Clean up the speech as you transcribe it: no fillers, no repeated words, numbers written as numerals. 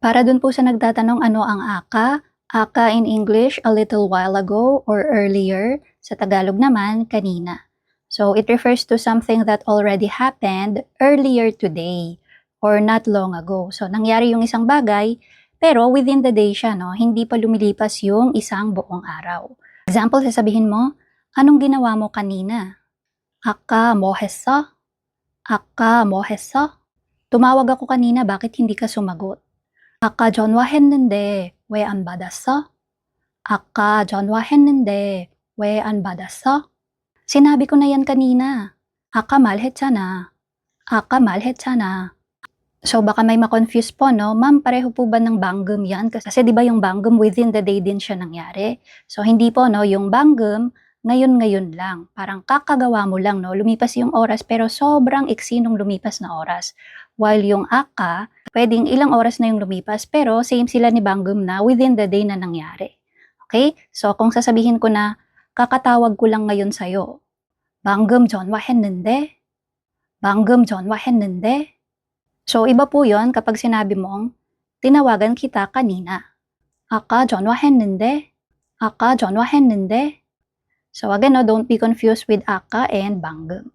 Para dun po sa nagtatanong ano ang aka, aka in English, a little while ago or earlier. Sa Tagalog naman, kanina. So it refers to something that already happened earlier today or not long ago. So nangyari yung isang bagay, pero within the day siya, no? Hindi pa lumilipas yung isang buong araw. Example, sasabihin mo, anong ginawa mo kanina? Aka mo hesa? Aka mo hesa? Tumawag ako kanina, bakit hindi ka sumagot? 아까 전화했는데 왜 안 받았어? 아까 전화했는데 왜 안 받았어? Sinabi ko na yan kanina. 아까 말했잖아. 아까 말했잖아. So baka may ma-confuse po, no? Ma'am, pareho po ba ng banggam yan? Kasi di ba yung banggam within the day din siya nangyari? So hindi po, no? Yung banggam, ngayon-ngayon lang. Parang kakagawa mo lang, no? Lumipas yung oras pero sobrang iksi nung lumipas na oras. While yung aka, pwedeng ilang oras na yung lumipas pero same sila ni banggam na within the day na nangyari. Okay? So kung sasabihin ko na, kakatawag ko lang ngayon sa'yo. 방금 전화했는데? 방금 전화했는데? So, iba po yon kapag sinabi mong, tinawagan kita kanina. 아까 전화했는데? 아까 전화했는데? So, again, no, don't be confused with aka and 방금.